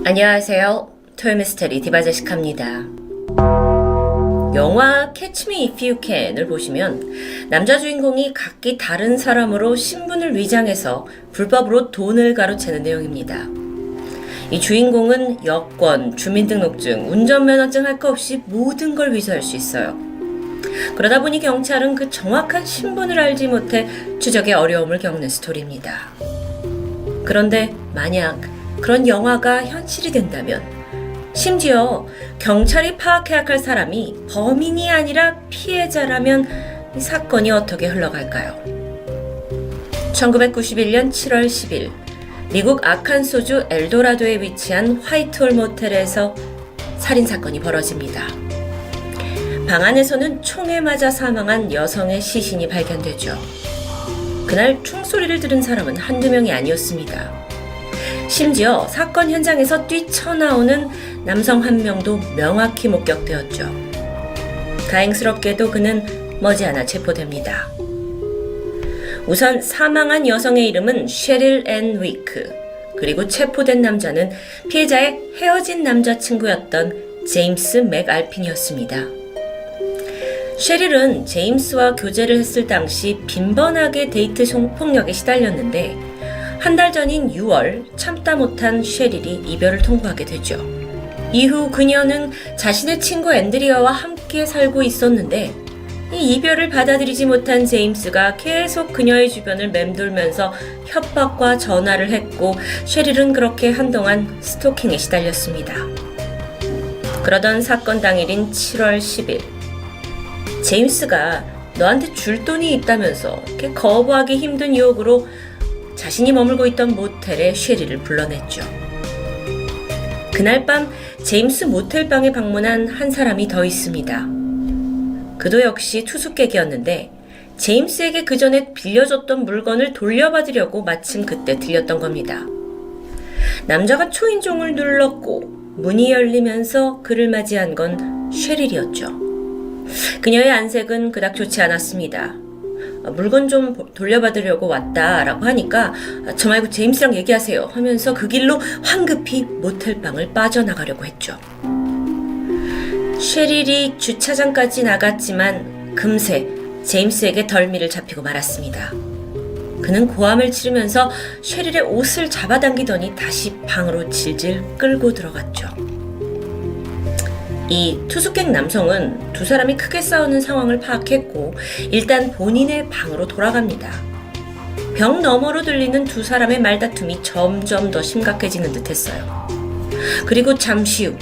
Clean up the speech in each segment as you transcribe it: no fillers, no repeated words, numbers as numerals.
안녕하세요. 토요미스테리 디바제시카입니다. 영화 Catch Me If You Can을 보시면 남자 주인공이 각기 다른 사람으로 신분을 위장해서 불법으로 돈을 가로채는 내용입니다. 이 주인공은 여권, 주민등록증, 운전면허증 할 거 없이 모든 걸 위조할 수 있어요. 그러다 보니 경찰은 그 정확한 신분을 알지 못해 추적에 어려움을 겪는 스토리입니다. 그런데 만약 그런 영화가 현실이 된다면, 심지어 경찰이 파악해야 할 사람이 범인이 아니라 피해자라면 이 사건이 어떻게 흘러갈까요? 1991년 7월 10일 미국 아칸소주 엘도라도에 위치한 화이트홀 모텔에서 살인사건이 벌어집니다. 방 안에서는 총에 맞아 사망한 여성의 시신이 발견되죠. 그날 총소리를 들은 사람은 한두 명이 아니었습니다. 심지어 사건 현장에서 뛰쳐나오는 남성 한 명도 명확히 목격되었죠. 다행스럽게도 그는 머지않아 체포됩니다. 우선 사망한 여성의 이름은 셰릴 앤 위크, 그리고 체포된 남자는 피해자의 헤어진 남자친구였던 제임스 맥알핀이었습니다. 셰릴은 제임스와 교제를 했을 당시 빈번하게 데이트 폭력에 시달렸는데 한 달 전인 6월 참다 못한 셰릴이 이별을 통보하게 되죠. 이후 그녀는 자신의 친구 앤드리아와 함께 살고 있었는데 이 이별을 받아들이지 못한 제임스가 계속 그녀의 주변을 맴돌면서 협박과 전화를 했고 셰릴은 그렇게 한동안 스토킹에 시달렸습니다. 그러던 사건 당일인 7월 10일 제임스가 너한테 줄 돈이 있다면서 이렇게 거부하기 힘든 유혹으로 자신이 머물고 있던 모텔에 셰릴을 불러냈죠. 그날 밤 제임스 모텔방에 방문한 한 사람이 더 있습니다. 그도 역시 투숙객이었는데 제임스에게 그 전에 빌려줬던 물건을 돌려받으려고 마침 그때 들렸던 겁니다. 남자가 초인종을 눌렀고 문이 열리면서 그를 맞이한 건 셰릴이었죠. 그녀의 안색은 그닥 좋지 않았습니다. 물건 좀 돌려받으려고 왔다라고 하니까 저 말고 제임스랑 얘기하세요 하면서 그 길로 황급히 모텔방을 빠져나가려고 했죠. 셰릴이 주차장까지 나갔지만 금세 제임스에게 덜미를 잡히고 말았습니다. 그는 고함을 지르면서 셰릴의 옷을 잡아당기더니 다시 방으로 질질 끌고 들어갔죠. 이 투숙객 남성은 두 사람이 크게 싸우는 상황을 파악했고 일단 본인의 방으로 돌아갑니다. 벽 너머로 들리는 두 사람의 말다툼이 점점 더 심각해지는 듯했어요. 그리고 잠시 후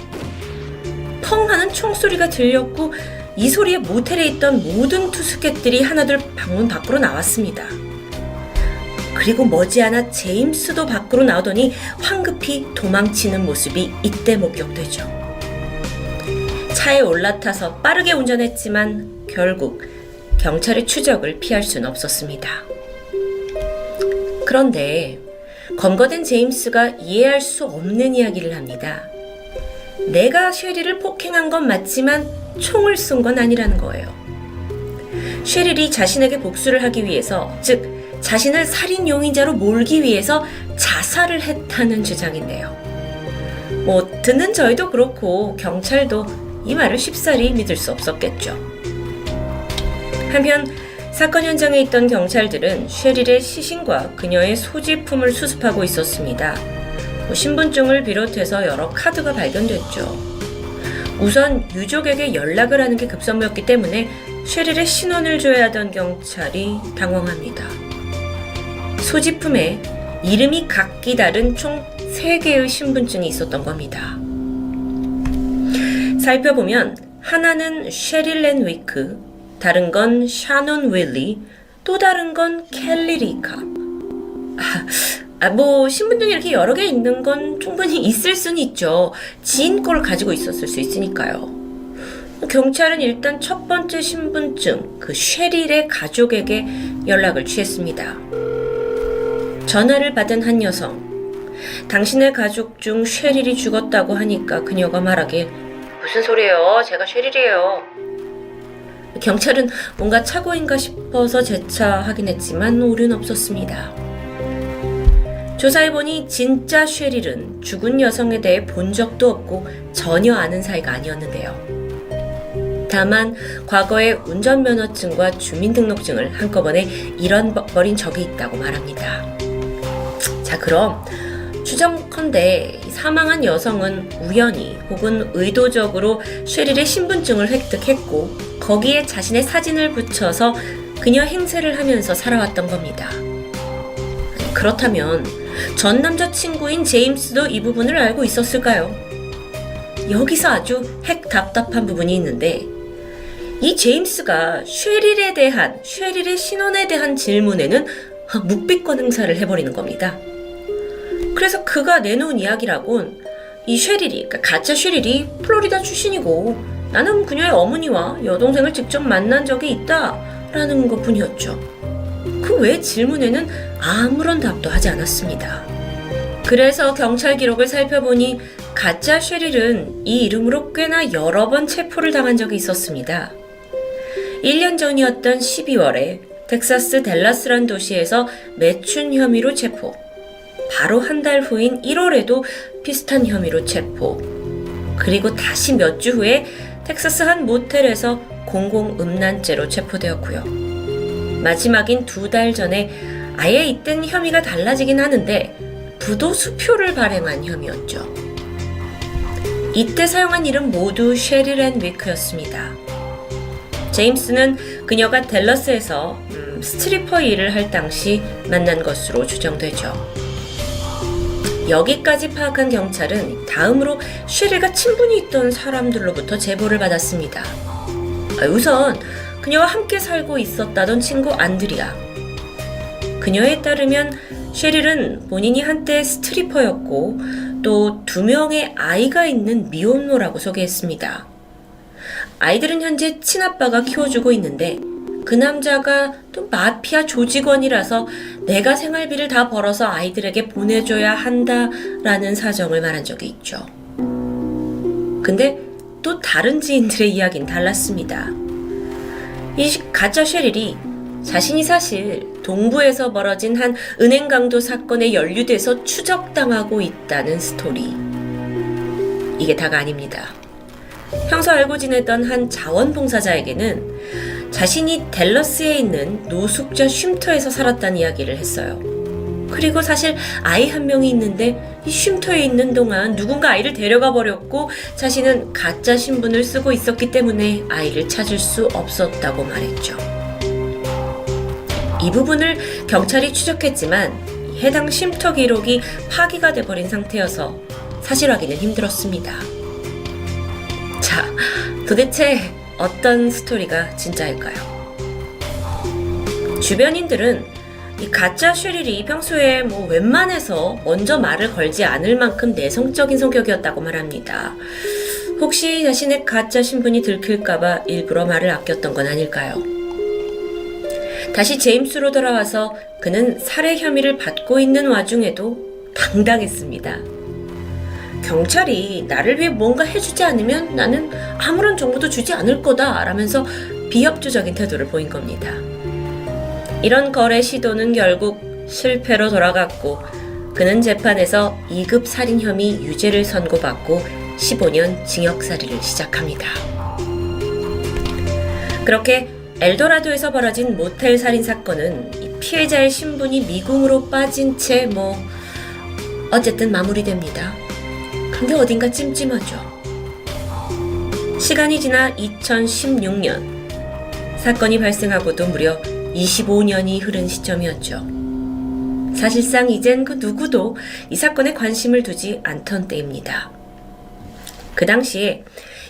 펑 하는 총소리가 들렸고 이 소리에 모텔에 있던 모든 투숙객들이 하나둘 방문 밖으로 나왔습니다. 그리고 머지않아 제임스도 밖으로 나오더니 황급히 도망치는 모습이 이때 목격되죠. 차에 올라타서 빠르게 운전했지만 결국 경찰의 추적을 피할 수는 없었습니다. 그런데 검거된 제임스가 이해할 수 없는 이야기를 합니다. 내가 셰릴을 폭행한 건 맞지만 총을 쏜 건 아니라는 거예요. 셰릴이 자신에게 복수를 하기 위해서, 즉 자신을 살인 용의자로 몰기 위해서 자살을 했다는 주장인데요. 듣는 저희도 그렇고 경찰도 이 말을 쉽사리 믿을 수 없었겠죠. 한편 사건 현장에 있던 경찰들은 셰릴의 시신과 그녀의 소지품을 수습하고 있었습니다. 신분증을 비롯해서 여러 카드가 발견됐죠. 우선 유족에게 연락을 하는 게 급선무였기 때문에 셰릴의 신원을 줘야 하던 경찰이 당황합니다. 소지품에 이름이 각기 다른 총 3개의 신분증이 있었던 겁니다. 살펴보면 하나는 셰릴 앤 위크, 다른 건 샤논 윌리, 또 다른 건 켈리 리카. 신분증이 이렇게 여러 개 있는 건 충분히 있을 수는 있죠. 지인 걸 가지고 있었을 수 있으니까요. 경찰은 일단 첫 번째 신분증, 그 셰릴의 가족에게 연락을 취했습니다. 전화를 받은 한 여성, 당신의 가족 중 셰릴이 죽었다고 하니까 그녀가 말하길 무슨 소리예요? 제가 셰릴이에요. 경찰은 뭔가 착오인가 싶어서 재차 확인했지만 오류는 없었습니다. 조사해보니 진짜 쉐릴은 죽은 여성에 대해 본 적도 없고 전혀 아는 사이가 아니었는데요. 다만 과거에 운전면허증과 주민등록증을 한꺼번에 잃어버린 적이 있다고 말합니다. 자, 그럼 추정컨대 사망한 여성은 우연히 혹은 의도적으로 쉐릴의 신분증을 획득했고 거기에 자신의 사진을 붙여서 그녀 행세를 하면서 살아왔던 겁니다. 그렇다면 전 남자친구인 제임스도 이 부분을 알고 있었을까요? 여기서 아주 핵 답답한 부분이 있는데 이 제임스가 쉐릴의 신원에 대한 질문에는 묵비권 행사를 해버리는 겁니다. 그래서 그가 내놓은 이야기라곤 이 쉐릴이, 그러니까 가짜 쉐릴이 플로리다 출신이고 나는 그녀의 어머니와 여동생을 직접 만난 적이 있다라는 것뿐이었죠. 그 외 질문에는 아무런 답도 하지 않았습니다. 그래서 경찰 기록을 살펴보니 가짜 쉐릴은 이 이름으로 꽤나 여러 번 체포를 당한 적이 있었습니다. 1년 전이었던 12월에 텍사스 댈러스란 도시에서 매춘 혐의로 체포, 바로 한 달 후인 1월에도 비슷한 혐의로 체포, 그리고 다시 몇 주 후에 텍사스 한 모텔에서 공공음란죄로 체포되었고요. 마지막인 2달 전에 아예 이땐 혐의가 달라지긴 하는데 부도수표를 발행한 혐의였죠. 이때 사용한 이름 모두 쉐릴 앤 위크였습니다. 제임스는 그녀가 댈러스에서 스트리퍼 일을 할 당시 만난 것으로 추정되죠. 여기까지 파악한 경찰은 다음으로 쉐릴과 친분이 있던 사람들로부터 제보를 받았습니다. 우선 그녀와 함께 살고 있었다던 친구 안드리아. 그녀에 따르면 쉐릴은 본인이 한때 스트리퍼였고 또 2명의 아이가 있는 미혼모라고 소개했습니다. 아이들은 현재 친아빠가 키워주고 있는데 그 남자가 또 마피아 조직원이라서 내가 생활비를 다 벌어서 아이들에게 보내줘야 한다라는 사정을 말한 적이 있죠. 근데 또 다른 지인들의 이야기는 달랐습니다. 이 가짜 쉐릴이 자신이 사실 동부에서 벌어진 한 은행 강도 사건에 연루돼서 추적당하고 있다는 스토리. 이게 다가 아닙니다. 평소 알고 지내던 한 자원봉사자에게는 자신이 댈러스에 있는 노숙자 쉼터에서 살았다는 이야기를 했어요. 그리고 사실 아이 한 명이 있는데 이 쉼터에 있는 동안 누군가 아이를 데려가 버렸고 자신은 가짜 신분을 쓰고 있었기 때문에 아이를 찾을 수 없었다고 말했죠. 이 부분을 경찰이 추적했지만 해당 쉼터 기록이 파기가 돼버린 상태여서 사실 확인은 힘들었습니다. 자, 도대체 어떤 스토리가 진짜일까요? 주변인들은 이 가짜 쉐릴이 평소에 웬만해서 먼저 말을 걸지 않을 만큼 내성적인 성격이었다고 말합니다. 혹시 자신의 가짜 신분이 들킬까봐 일부러 말을 아꼈던 건 아닐까요? 다시 제임스로 돌아와서 그는 살해 혐의를 받고 있는 와중에도 당당했습니다. 경찰이 나를 위해 뭔가 해주지 않으면 나는 아무런 정보도 주지 않을 거다 라면서 비협조적인 태도를 보인 겁니다. 이런 거래 시도는 결국 실패로 돌아갔고 그는 재판에서 2급 살인 혐의 유죄를 선고받고 15년 징역살이를 시작합니다. 그렇게 엘도라도에서 벌어진 모텔 살인 사건은 이 피해자의 신분이 미궁으로 빠진 채 어쨌든 마무리됩니다. 근데 어딘가 찜찜하죠. 시간이 지나 2016년 사건이 발생하고도 무려 25년이 흐른 시점이었죠. 사실상 이젠 그 누구도 이 사건에 관심을 두지 않던 때입니다. 그 당시에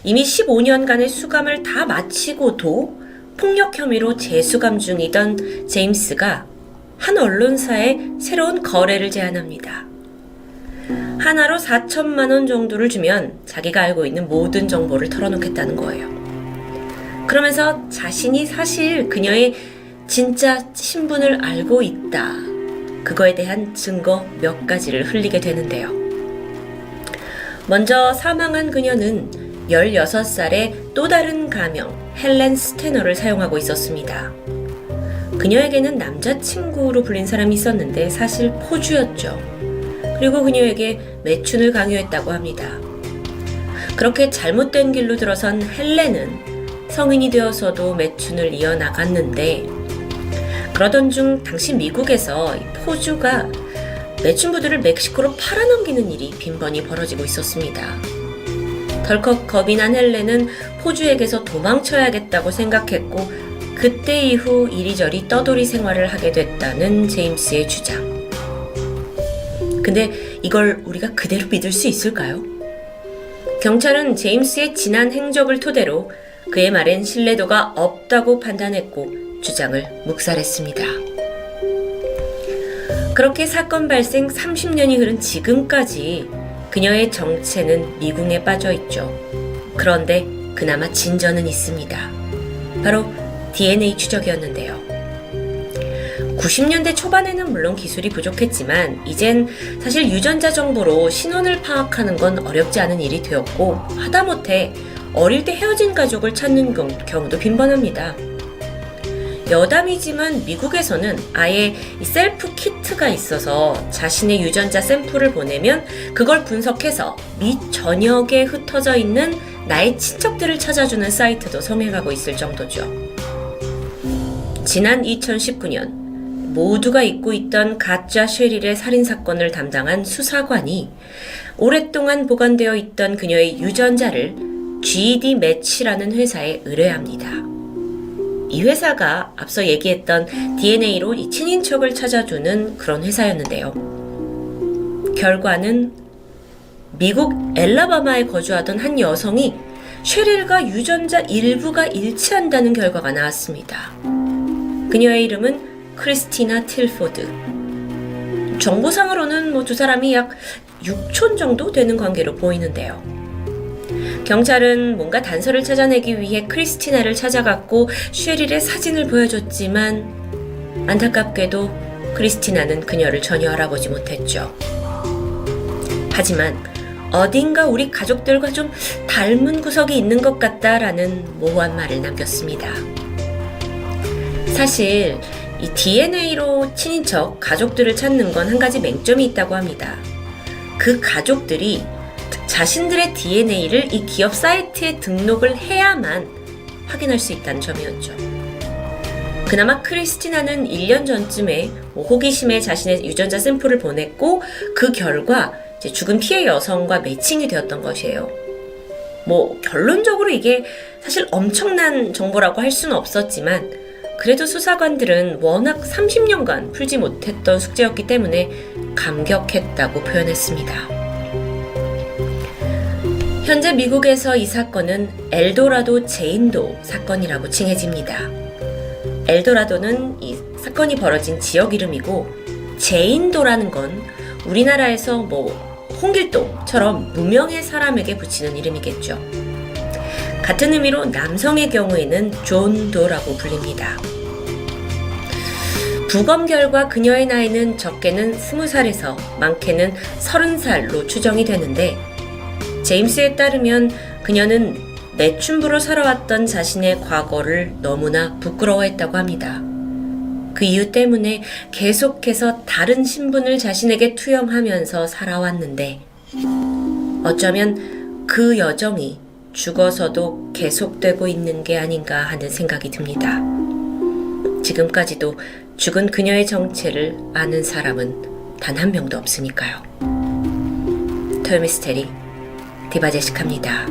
이미 15년간의 수감을 다 마치고도 폭력 혐의로 재수감 중이던 제임스가 한 언론사에 새로운 거래를 제안합니다. 하나로 4천만 원 정도를 주면 자기가 알고 있는 모든 정보를 털어놓겠다는 거예요. 그러면서 자신이 사실 그녀의 진짜 신분을 알고 있다. 그거에 대한 증거 몇 가지를 흘리게 되는데요. 먼저 사망한 그녀는 16살의 또 다른 가명 헬렌 스테너를 사용하고 있었습니다. 그녀에게는 남자친구로 불린 사람이 있었는데 사실 포주였죠. 그리고 그녀에게 매춘을 강요했다고 합니다. 그렇게 잘못된 길로 들어선 헬렌은 성인이 되어서도 매춘을 이어나갔는데, 그러던 중 당시 미국에서 포주가 매춘부들을 멕시코로 팔아넘기는 일이 빈번히 벌어지고 있었습니다. 덜컥 겁이 난 헬렌은 포주에게서 도망쳐야겠다고 생각했고, 그때 이후 이리저리 떠돌이 생활을 하게 됐다는 제임스의 주장. 근데 이걸 우리가 그대로 믿을 수 있을까요? 경찰은 제임스의 지난 행적을 토대로 그의 말엔 신뢰도가 없다고 판단했고 주장을 묵살했습니다. 그렇게 사건 발생 30년이 흐른 지금까지 그녀의 정체는 미궁에 빠져 있죠. 그런데 그나마 진전은 있습니다. 바로 DNA 추적이었는데요. 90년대 초반에는 물론 기술이 부족했지만 이젠 사실 유전자 정보로 신원을 파악하는 건 어렵지 않은 일이 되었고, 하다못해 어릴 때 헤어진 가족을 찾는 경우도 빈번합니다. 여담이지만 미국에서는 아예 셀프 키트가 있어서 자신의 유전자 샘플을 보내면 그걸 분석해서 미 전역에 흩어져 있는 나의 친척들을 찾아주는 사이트도 성행하고 있을 정도죠. 지난 2019년 모두가 잊고 있던 가짜 쉐릴의 살인사건을 담당한 수사관이 오랫동안 보관되어 있던 그녀의 유전자를 GD 매치라는 회사에 의뢰합니다. 이 회사가 앞서 얘기했던 DNA로 이 친인척을 찾아주는 그런 회사였는데요. 결과는 미국 엘라바마에 거주하던 한 여성이 쉐릴과 유전자 일부가 일치한다는 결과가 나왔습니다. 그녀의 이름은 크리스티나 틸포드. 정보상으로는 두 사람이 약 6촌 정도 되는 관계로 보이는데요. 경찰은 뭔가 단서를 찾아내기 위해 크리스티나를 찾아갔고 쉐릴의 사진을 보여줬지만 안타깝게도 크리스티나는 그녀를 전혀 알아보지 못했죠. 하지만 어딘가 우리 가족들과 좀 닮은 구석이 있는 것 같다라는 모호한 말을 남겼습니다. 사실 이 DNA로 친인척 가족들을 찾는 건 한 가지 맹점이 있다고 합니다. 그 가족들이 자신들의 DNA를 이 기업 사이트에 등록을 해야만 확인할 수 있다는 점이었죠. 그나마 크리스티나는 1년 전쯤에 호기심에 자신의 유전자 샘플을 보냈고 그 결과 이제 죽은 피해 여성과 매칭이 되었던 것이에요. 결론적으로 이게 사실 엄청난 정보라고 할 수는 없었지만 그래도 수사관들은 워낙 30년간 풀지 못했던 숙제였기 때문에 감격했다고 표현했습니다. 현재 미국에서 이 사건은 엘도라도 제인도 사건이라고 칭해집니다. 엘도라도는 이 사건이 벌어진 지역 이름이고, 제인도라는 건 우리나라에서 홍길동처럼 무명의 사람에게 붙이는 이름이겠죠. 같은 의미로 남성의 경우에는 존도라고 불립니다. 부검 결과 그녀의 나이는 적게는 20살에서 많게는 30살로 추정이 되는데, 제임스에 따르면 그녀는 매춘부로 살아왔던 자신의 과거를 너무나 부끄러워했다고 합니다. 그 이유 때문에 계속해서 다른 신분을 자신에게 투영하면서 살아왔는데, 어쩌면 그 여정이 죽어서도 계속되고 있는 게 아닌가 하는 생각이 듭니다. 지금까지도 죽은 그녀의 정체를 아는 사람은 단 한 명도 없으니까요. 토요미스테리 디바제시카입니다.